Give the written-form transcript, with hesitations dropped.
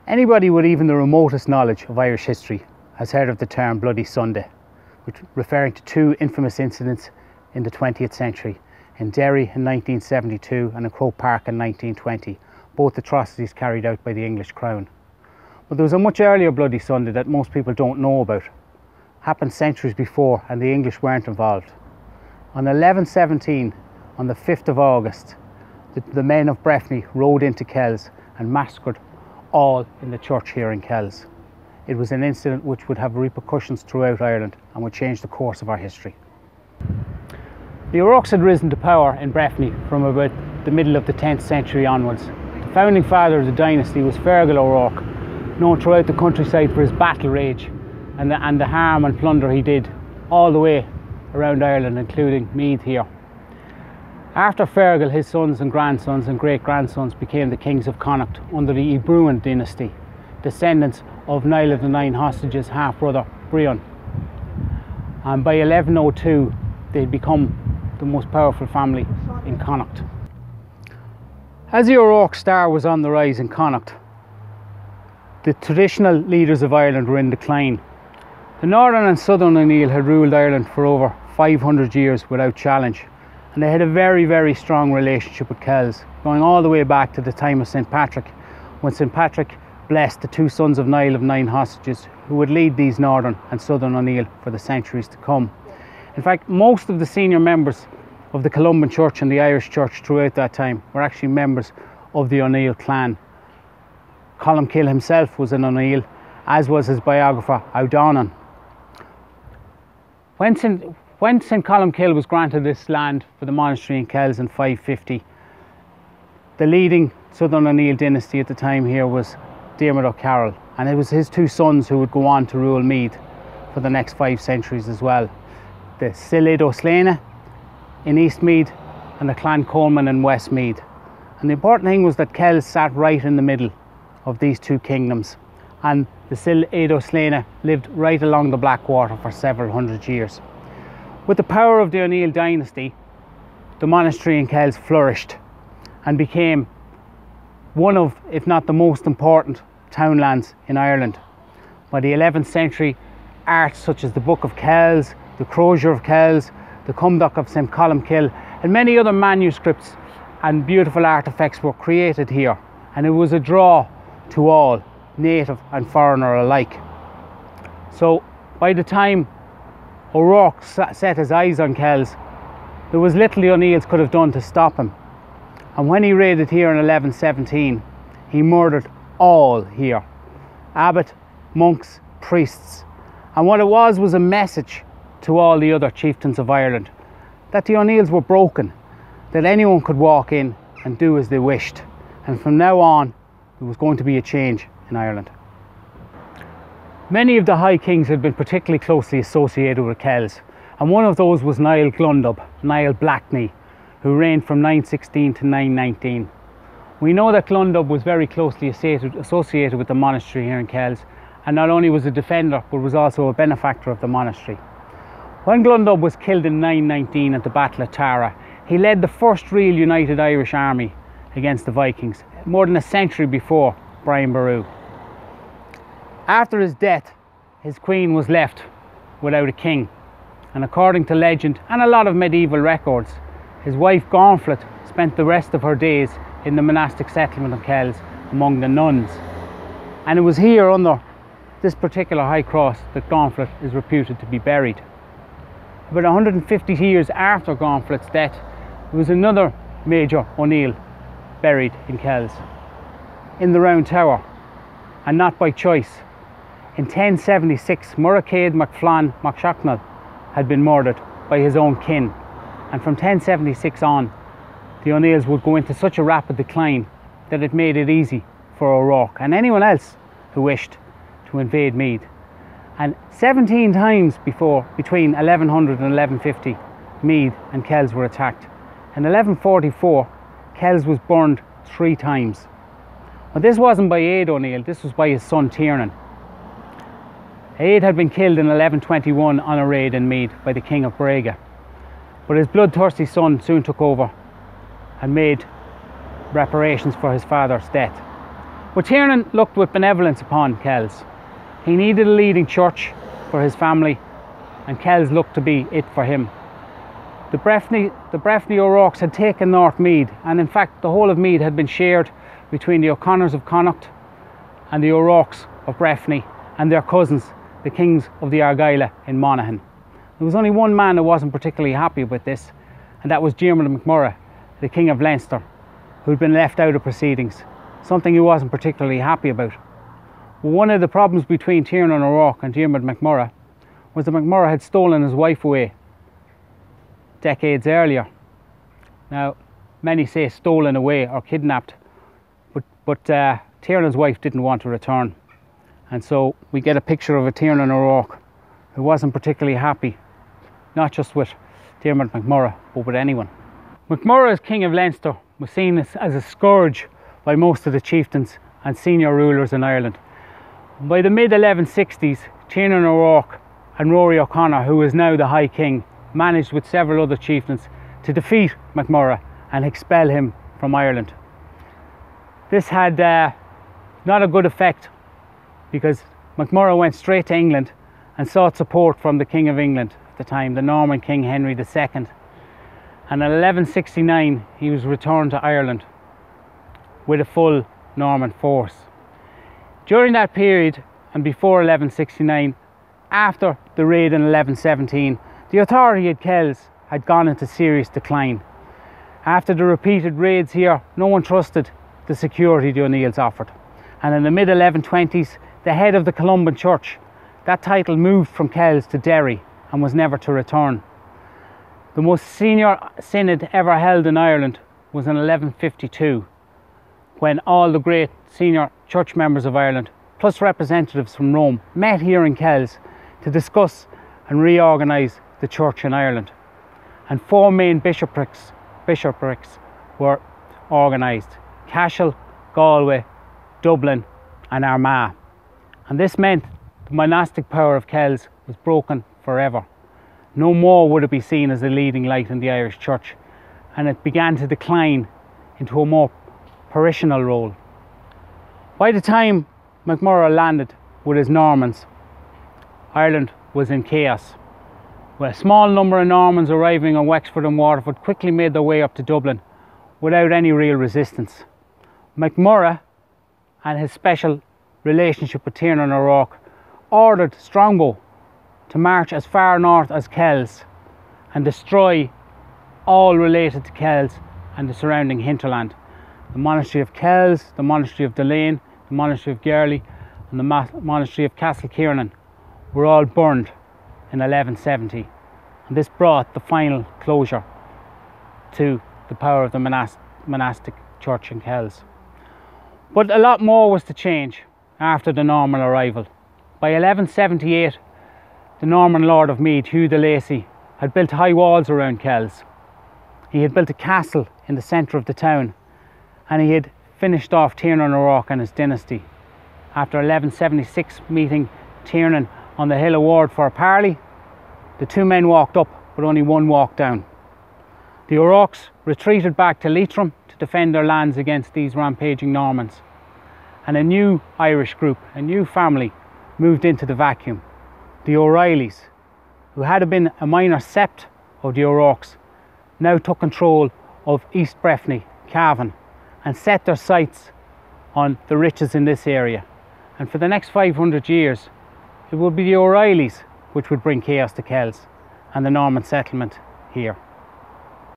Anybody with even the remotest knowledge of Irish history has heard of the term Bloody Sunday, which referring to two infamous incidents in the 20th century, in Derry in 1972 and in Croke Park in 1920, both atrocities carried out by the English Crown. But there was a much earlier Bloody Sunday that most people don't know about. It happened centuries before and the English weren't involved. On 11/17, on the 5th of August, the men of Breifne rode into Kells and massacred all in the church here in Kells. It was an incident which would have repercussions throughout Ireland and would change the course of our history. The O'Rourkes had risen to power in Breifne from about the middle of the 10th century onwards. The founding father of the dynasty was Aede O'Rourke, known throughout the countryside for his battle rage and the harm and plunder he did all the way around Ireland, including Meath here. After Fergal, his sons and grandsons and great-grandsons became the kings of Connacht under the Bruin dynasty, descendants of Niall of the Nine Hostages' half-brother Brian. And by 1102, they'd become the most powerful family in Connacht. As the O'Rourke star was on the rise in Connacht, the traditional leaders of Ireland were in decline. The Northern and Southern O'Neill had ruled Ireland for over 500 years without challenge, and they had a very, very strong relationship with Kells, going all the way back to the time of St. Patrick, when St. Patrick blessed the two sons of Niall of Nine Hostages, who would lead these Northern and Southern O'Neill for the centuries to come. In fact, most of the senior members of the Columban Church and the Irish Church throughout that time were actually members of the O'Neill clan. Columcille himself was an O'Neill, as was his biographer O'Donnell. When St. Columcille was granted this land for the monastery in Kells in 550, the leading Southern O'Neill dynasty at the time here was Diarmaid O'Carroll, and it was his two sons who would go on to rule Meath for the next 5 centuries as well. The Aede O'Rourke in East Meath and the Clan Coleman in West Meath. And the important thing was that Kells sat right in the middle of these two kingdoms, and the Aede O'Rourke lived right along the Blackwater for several hundred years. With the power of the O'Neill dynasty, the monastery in Kells flourished and became one of, if not the most important, townlands in Ireland. By the 11th century, art such as the Book of Kells, the Crozier of Kells, the Cumdoch of St. Columcille, and many other manuscripts and beautiful artefacts were created here, and it was a draw to all, native and foreigner alike. So by the time O'Rourke set his eyes on Kells, there was little the O'Neills could have done to stop him. And when he raided here in 1117, he murdered all here, abbot, monks, priests. And what it was a message to all the other chieftains of Ireland that the O'Neills were broken, that anyone could walk in and do as they wished. And from now on, there was going to be a change in Ireland. Many of the High Kings had been particularly closely associated with Kells, and one of those was Niall Glundub, Niall Blackney, who reigned from 916 to 919. We know that Glundub was very closely associated with the monastery here in Kells, and not only was a defender, but was also a benefactor of the monastery. When Glundub was killed in 919 at the Battle of Tara, he led the first real united Irish army against the Vikings, more than a century before Brian Boru. After his death, his queen was left without a king, and according to legend and a lot of medieval records, his wife Gauntlet spent the rest of her days in the monastic settlement of Kells among the nuns. And it was here under this particular high cross that Gauntlet is reputed to be buried. About 150 years after Gauntlet's death, there was another major O'Neill buried in Kells, in the Round Tower, and not by choice. In 1076, Murricade MacFlan MacShocknall had been murdered by his own kin, and from 1076 on, the O'Neills would go into such a rapid decline that it made it easy for O'Rourke and anyone else who wished to invade Meath. And 17 times between 1100 and 1150, Meath and Kells were attacked. In 1144, Kells was burned 3 times. But this wasn't by Aede O'Neill, this was by his son Tiernan. Aede had been killed in 1121 on a raid in Meath by the King of Brega, but his bloodthirsty son soon took over and made reparations for his father's death. But Tiernan looked with benevolence upon Kells. He needed a leading church for his family, and Kells looked to be it for him. The Breifne O'Rourkes had taken North Meath, and in fact the whole of Meath had been shared between the O'Connors of Connacht and the O'Rourkes of Breifne and their cousins, the kings of the Argyll in Monaghan. There was only one man who wasn't particularly happy with this, and that was Diarmuid MacMurrough, the King of Leinster, who'd been left out of proceedings, something he wasn't particularly happy about. One of the problems between Tiernan O'Rourke and Diarmuid MacMurrough was that MacMurrough had stolen his wife away decades earlier. Now, many say stolen away or kidnapped, but Tiernan's wife didn't want to return. And so we get a picture of a Tiernan O'Rourke who wasn't particularly happy, not just with Diarmuid MacMurrough, but with anyone. MacMurrough, as King of Leinster, was seen as a scourge by most of the chieftains and senior rulers in Ireland. By the mid-1160s, Tiernan O'Rourke and Rory O'Connor, who is now the High King, managed with several other chieftains to defeat MacMurrough and expel him from Ireland. This had not a good effect, because MacMurrough went straight to England and sought support from the King of England at the time, the Norman King Henry II. And in 1169 he was returned to Ireland with a full Norman force. During that period, and before 1169, after the raid in 1117, the authority at Kells had gone into serious decline. After the repeated raids here, no one trusted the security the O'Neills offered. And in the mid-1120s, the head of the Columban Church, that title moved from Kells to Derry and was never to return. The most senior synod ever held in Ireland was in 1152, when all the great senior church members of Ireland, plus representatives from Rome, met here in Kells to discuss and reorganise the church in Ireland. And 4 main bishoprics were organised: Cashel, Galway, Dublin and Armagh. And this meant the monastic power of Kells was broken forever. No more would it be seen as a leading light in the Irish church, and it began to decline into a more parishional role. By the time MacMurrough landed with his Normans, Ireland was in chaos, with a small number of Normans arriving on Wexford and Waterford quickly made their way up to Dublin without any real resistance. MacMurrough, and his special relationship with Tiernan O'Rourke, ordered Strongbow to march as far north as Kells and destroy all related to Kells and the surrounding hinterland. The monastery of Kells, the monastery of Delane, the monastery of Gerley and the monastery of Castlekiernan were all burned in 1170, and this brought the final closure to the power of the monastic church in Kells. But a lot more was to change after the Norman arrival. By 1178, the Norman Lord of Meath, Hugh de Lacy, had built high walls around Kells. He had built a castle in the centre of the town, and he had finished off Tiernan O'Rourke and his dynasty. After 1176 meeting Tiernan on the hill of Ward for a parley, the 2 men walked up, but only one walked down. The O'Rourkes retreated back to Leitrim to defend their lands against these rampaging Normans, and a new Irish group, a new family, moved into the vacuum. The O'Reillys, who had been a minor sept of the O'Rourkes, now took control of East Breifne, Cavan, and set their sights on the riches in this area. And for the next 500 years, it would be the O'Reillys which would bring chaos to Kells and the Norman settlement here.